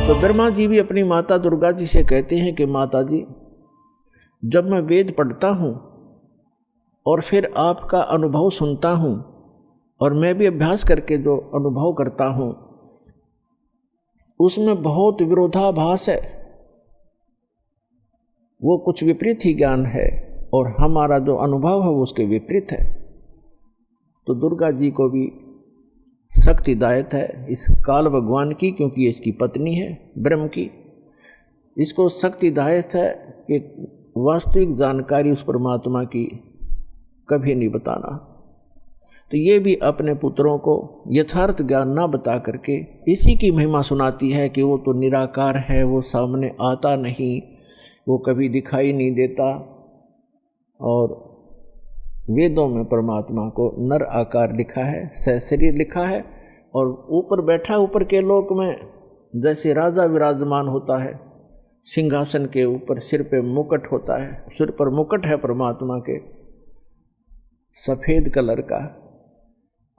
तो ब्रह्मा जी भी अपनी माता दुर्गा जी से कहते हैं कि माता जी, जब मैं वेद पढ़ता हूँ और फिर आपका अनुभव सुनता हूँ और मैं भी अभ्यास करके जो अनुभव करता हूँ उसमें बहुत विरोधाभास है, वो कुछ विपरीत ही ज्ञान है और हमारा जो अनुभव है वो उसके विपरीत है। तो दुर्गा जी को भी सख्त हिदायत है इस काल भगवान की, क्योंकि ये इसकी पत्नी है ब्रह्म की। इसको सख्त हिदायत है कि वास्तविक जानकारी उस परमात्मा की कभी नहीं बताना। तो ये भी अपने पुत्रों को यथार्थ ज्ञान ना बता करके इसी की महिमा सुनाती है कि वो तो निराकार है, वो सामने आता नहीं, वो कभी दिखाई नहीं देता। और वेदों में परमात्मा को नर आकार लिखा है, सहशरीर लिखा है, और ऊपर बैठा ऊपर के लोक में जैसे राजा विराजमान होता है सिंहासन के ऊपर, सिर पे मुकुट होता है, सिर पर मुकुट है परमात्मा के सफ़ेद कलर का,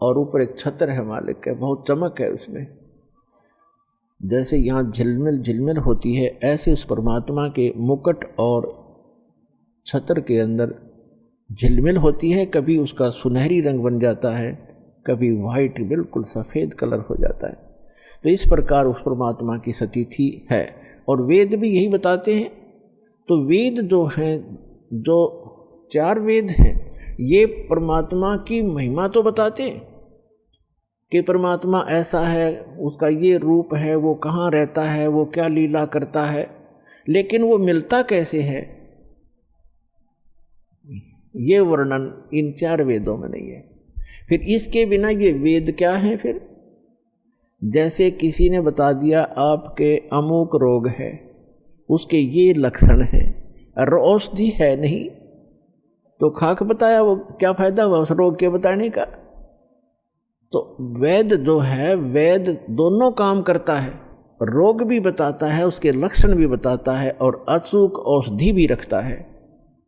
और ऊपर एक छत्र है मालिक के, बहुत चमक है उसमें। जैसे यहाँ झिलमिल झिलमिल होती है ऐसे उस परमात्मा के मुकुट और छत्र के अंदर झिलमिल होती है। कभी उसका सुनहरी रंग बन जाता है, कभी वाइट बिल्कुल सफ़ेद कलर हो जाता है। तो इस प्रकार उस परमात्मा की स्थिति है और वेद भी यही बताते हैं। तो वेद जो हैं, जो 4 वेद हैं, ये परमात्मा की महिमा तो बताते हैं कि परमात्मा ऐसा है, उसका ये रूप है, वो कहाँ रहता है, वो क्या लीला करता है, लेकिन वो मिलता कैसे है ये वर्णन इन 4 वेदों में नहीं है। फिर इसके बिना ये वेद क्या है? फिर जैसे किसी ने बता दिया आपके अमुक रोग है, उसके ये लक्षण हैं, और औषधि है नहीं, तो खाक बताया, वो क्या फायदा हुआ उस रोग के बताने का। तो वेद जो है, वेद दोनों काम करता है, रोग भी बताता है, उसके लक्षण भी बताता है, और अचूक औषधि भी रखता है,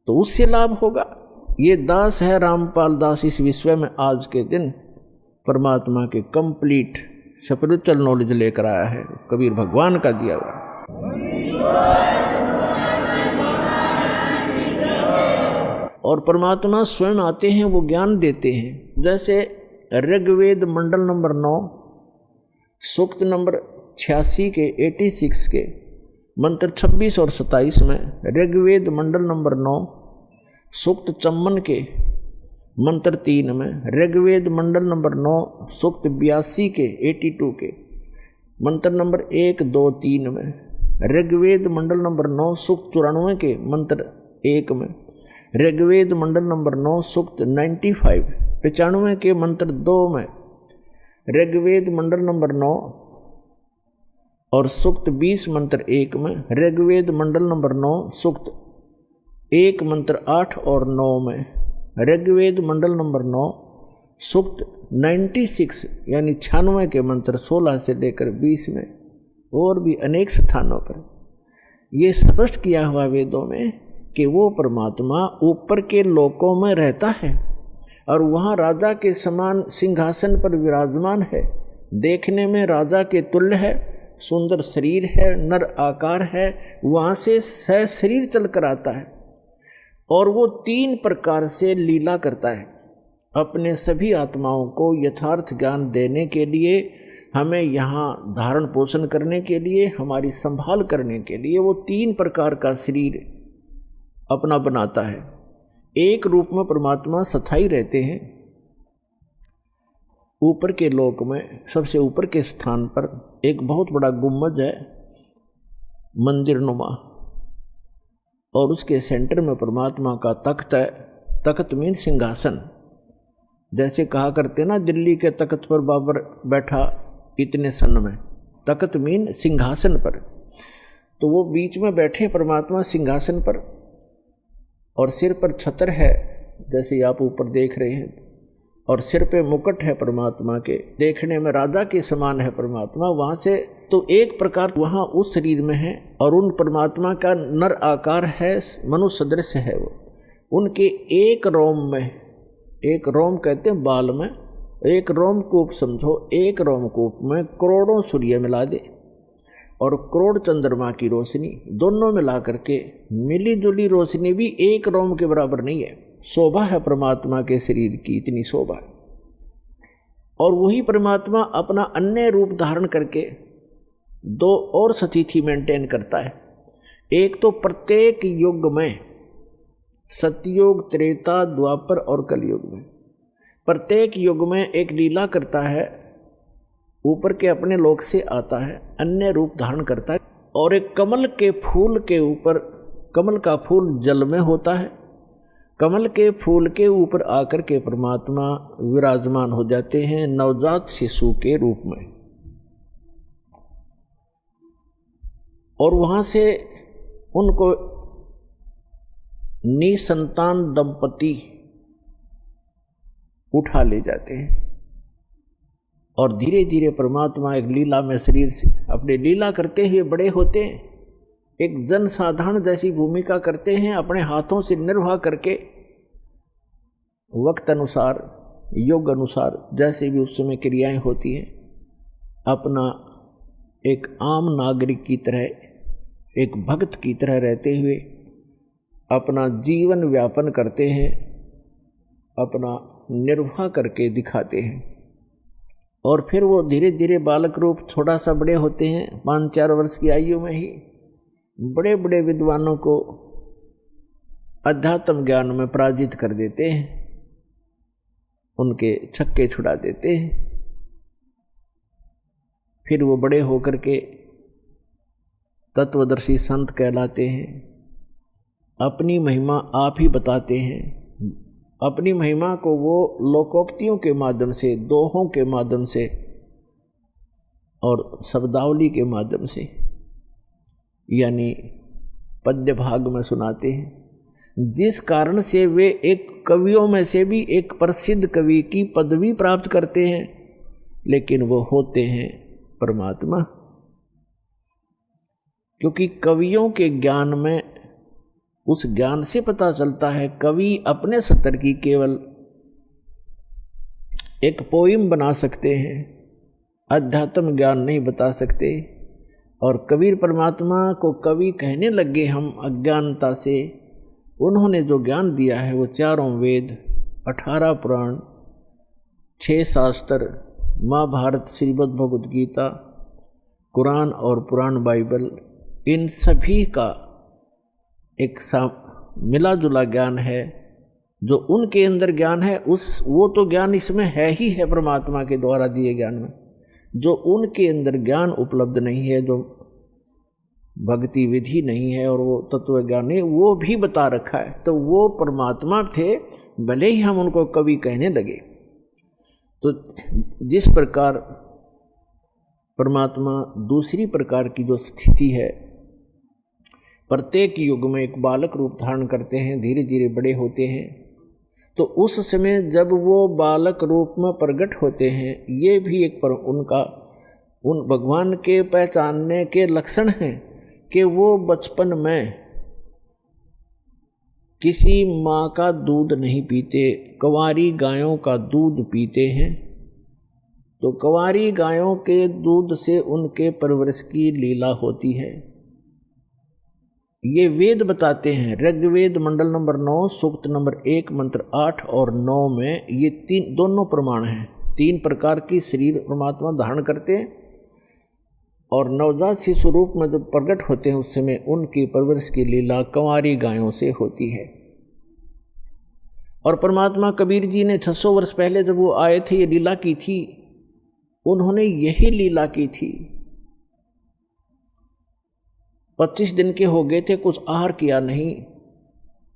तो उससे लाभ होगा। ये दास है रामपाल दास इस विश्व में आज के दिन परमात्मा के कंप्लीट स्पिरिचुअल नॉलेज लेकर आया है, कबीर भगवान का दिया हुआ। और परमात्मा स्वयं आते हैं, वो ज्ञान देते हैं। जैसे ऋग्वेद मंडल नंबर 9 सूक्त नंबर 86 के 86 के मंत्र 26 और 27 में, ऋग्वेद मंडल नंबर 9 सूक्त 54 के मंत्र 3 में, ऋग्वेद मंडल नंबर 9 सूक्त 82 के 82 के मंत्र नंबर 1, 2, 3 में, ऋग्वेद मंडल नंबर 9 सूक्त 94 के मंत्र 1 में, ऋग्वेद मंडल नंबर 9 सूक्त 95 के मंत्र 2 में, ऋग्वेद मंडल नंबर 9 और सूक्त 20 मंत्र 1 में, ऋग्वेद मंडल नंबर 9 सूक्त 1 मंत्र 8 और 9 में, ऋग्वेद मंडल नंबर 9 सूक्त 96 यानी 96 के मंत्र 16 से लेकर 20 में, और भी अनेक स्थानों पर ये स्पष्ट किया हुआ वेदों में कि वो परमात्मा ऊपर के लोकों में रहता है और वहाँ राजा के समान सिंहासन पर विराजमान है, देखने में राजा के तुल्य है, सुंदर शरीर है, नर आकार है, वहाँ से शरीर चल कर आता है, और वो 3 प्रकार से लीला करता है अपने सभी आत्माओं को यथार्थ ज्ञान देने के लिए, हमें यहाँ धारण पोषण करने के लिए, हमारी संभाल करने के लिए वो 3 प्रकार का शरीर अपना बनाता है। एक रूप में परमात्मा स्थायी रहते हैं ऊपर के लोक में, सबसे ऊपर के स्थान पर एक बहुत बड़ा गुम्बद है मंदिर नुमा, और उसके सेंटर में परमात्मा का तख्त है। तख्त मीन सिंहासन, जैसे कहा करते ना दिल्ली के तख्त पर बाबर बैठा इतने सन में, तख्त मीन सिंहासन पर। तो वो बीच में बैठे परमात्मा सिंहासन पर, और सिर पर छत्र है जैसे आप ऊपर देख रहे हैं, और सिर पे मुकुट है परमात्मा के, देखने में राजा के समान है परमात्मा। वहाँ से तो एक प्रकार वहाँ उस शरीर में है, और उन परमात्मा का नर आकार है, मनुष्य सदृश है वो। उनके एक रोम में, एक रोम कहते हैं बाल में, एक रोमकूप समझो, एक रोमकूप में करोड़ों सूर्य मिला दे, और करोड़ चंद्रमा की रोशनी, दोनों मिला करके मिली जुली रोशनी भी एक रोम के बराबर नहीं है। शोभा है परमात्मा के शरीर की, इतनी शोभा है। और वही परमात्मा अपना अन्य रूप धारण करके दो और स्थिति मेंटेन करता है। एक तो प्रत्येक युग में, सतयुग, त्रेता, द्वापर और कलयुग में, प्रत्येक युग में एक लीला करता है। ऊपर के अपने लोक से आता है, अन्य रूप धारण करता है। और एक कमल के फूल के ऊपर, कमल का फूल जल में होता है, कमल के फूल के ऊपर आकर के परमात्मा विराजमान हो जाते हैं नवजात शिशु के रूप में। और वहाँ से उनको निसंतान दंपति उठा ले जाते हैं और धीरे धीरे परमात्मा एक लीला में शरीर से अपने लीला करते हुए बड़े होते हैं। एक जन साधारण जैसी भूमिका करते हैं, अपने हाथों से निर्वाह करके वक्त अनुसार, योग अनुसार जैसे भी उस समय क्रियाएं होती हैं, अपना एक आम नागरिक की तरह, एक भक्त की तरह रहते हुए अपना जीवन व्यापन करते हैं, अपना निर्वाह करके दिखाते हैं। और फिर वो धीरे धीरे बालक रूप थोड़ा सा बड़े होते हैं, 5-4 वर्ष की आयु में ही बड़े बड़े विद्वानों को अध्यात्म ज्ञान में पराजित कर देते हैं, उनके छक्के छुड़ा देते हैं। फिर वो बड़े होकर के तत्वदर्शी संत कहलाते हैं, अपनी महिमा आप ही बताते हैं। अपनी महिमा को वो लोकोक्तियों के माध्यम से, दोहों के माध्यम से और शब्दावली के माध्यम से, यानी पद्य भाग में सुनाते हैं, जिस कारण से वे एक कवियों में से भी एक प्रसिद्ध कवि की पदवी प्राप्त करते हैं, लेकिन वो होते हैं परमात्मा। क्योंकि कवियों के ज्ञान में, उस ज्ञान से पता चलता है, कवि अपने स्तर की केवल एक पोइम बना सकते हैं, अध्यात्म ज्ञान नहीं बता सकते। और कबीर परमात्मा को कवि कहने लगे हम अज्ञानता से। उन्होंने जो ज्ञान दिया है वो 4 वेद, 18 पुराण, 6 शास्त्र, महाभारत, श्रीमद् भगवद गीता, कुरान और पुराण बाइबल, इन सभी का एक मिला जुला ज्ञान है। जो उनके अंदर ज्ञान है वो तो ज्ञान इसमें है ही है, परमात्मा के द्वारा दिए ज्ञान में। जो उनके अंदर ज्ञान उपलब्ध नहीं है, जो भक्ति विधि नहीं है और वो तत्व ज्ञान नहीं, वो भी बता रखा है। तो वो परमात्मा थे, भले ही हम उनको कवि कहने लगे। तो जिस प्रकार परमात्मा दूसरी प्रकार की जो स्थिति है, प्रत्येक युग में एक बालक रूप धारण करते हैं, धीरे धीरे बड़े होते हैं। तो उस समय जब वो बालक रूप में प्रकट होते हैं, ये भी एक उनका उन भगवान के पहचानने के लक्षण हैं कि वो बचपन में किसी माँ का दूध नहीं पीते, कंवारी गायों का दूध पीते हैं। तो कंवारी गायों के दूध से उनके परवरिश की लीला होती है। ये वेद बताते हैं। ऋग्वेद मंडल नंबर 9 सूक्त नंबर 1 मंत्र 8 और 9 में ये दोनों प्रमाण हैं। 3 प्रकार की शरीर परमात्मा धारण करते हैं और नवजात शिशु रूप में जब प्रकट होते हैं उस समय उनकी परवरिश की लीला कंवारी गायों से होती है। और परमात्मा कबीर जी ने 600 वर्ष पहले जब वो आए थे, ये लीला की थी, उन्होंने यही लीला की थी। 25 दिन के हो गए थे, कुछ आहार किया नहीं,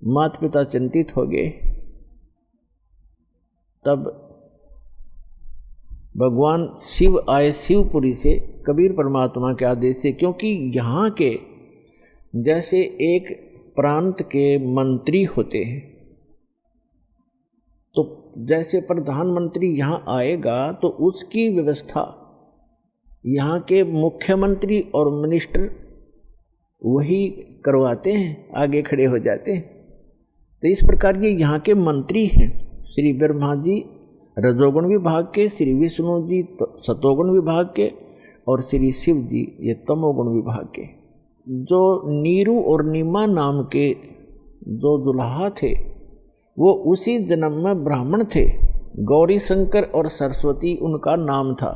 माता पिता चिंतित हो गए। तब भगवान शिव आए शिवपुरी से कबीर परमात्मा के आदेश से, क्योंकि यहाँ के जैसे एक प्रांत के मंत्री होते हैं, तो जैसे प्रधानमंत्री यहाँ आएगा तो उसकी व्यवस्था यहाँ के मुख्यमंत्री और मिनिस्टर वही करवाते हैं, आगे खड़े हो जाते हैं। तो इस प्रकार ये यहाँ के मंत्री हैं। श्री ब्रह्मा जी रजोगुण विभाग के, श्री विष्णु जी सतोगुण विभाग के, और श्री शिव जी ये तमोगुण विभाग के। जो नीरू और नीमा नाम के जो दुल्हा थे वो उसी जन्म में ब्राह्मण थे। गौरी शंकर और सरस्वती उनका नाम था।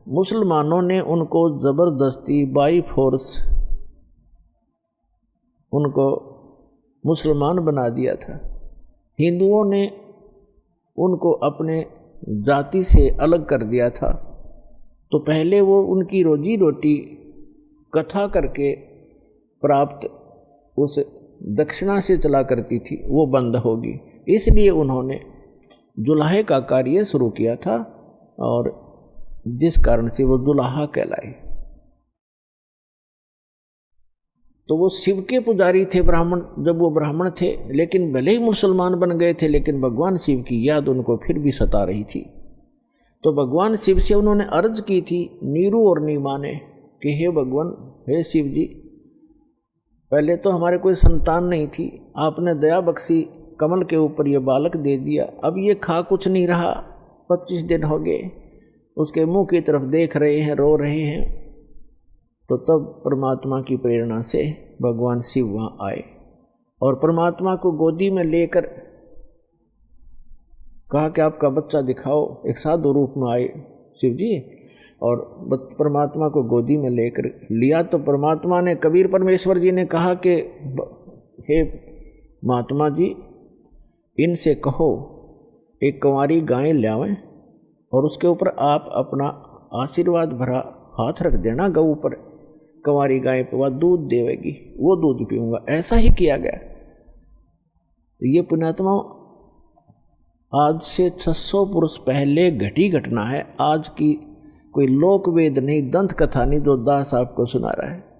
मुसलमानों ने उनको ज़बरदस्ती बाई फोर्स उनको मुसलमान बना दिया था। हिंदुओं ने उनको अपने जाति से अलग कर दिया था। तो पहले वो उनकी रोजी रोटी कथा करके प्राप्त उस दक्षिणा से चला करती थी, वो बंद होगी। इसलिए उन्होंने जुलाहे का कार्य शुरू किया था और जिस कारण से वो जुलाहा कहलाए। तो वो शिव के पुजारी थे ब्राह्मण, जब वो ब्राह्मण थे, लेकिन भले ही मुसलमान बन गए थे लेकिन भगवान शिव की याद उनको फिर भी सता रही थी। तो भगवान शिव से उन्होंने अर्ज की थी नीरू और नीमा ने कि हे भगवान, हे शिव जी, पहले तो हमारे कोई संतान नहीं थी, आपने दया बख्शी, कमल के ऊपर ये बालक दे दिया, अब ये खा कुछ नहीं रहा, 25 दिन हो गए, उसके मुंह की तरफ देख रहे हैं, रो रहे हैं। तो तब परमात्मा की प्रेरणा से भगवान शिव वहाँ आए और परमात्मा को गोदी में लेकर कहा कि आपका बच्चा दिखाओ। एक साधु रूप में आए शिव जी और परमात्मा को गोदी में लेकर लिया। तो परमात्मा ने, कबीर परमेश्वर जी ने कहा कि हे महात्मा जी, इनसे कहो एक कंवारी गाय लावें और उसके ऊपर आप अपना आशीर्वाद भरा हाथ रख देना गऊ पर, कंवारी गाय पर वह दूध देवेगी, वो दूध पीऊँगा। ऐसा ही किया गया। ये पुण्यात्मा आज से 600 पुरुष पहले घटी घटना है, आज की कोई लोक वेद नहीं, दंत कथा नहीं जो दास आपको सुना रहा है।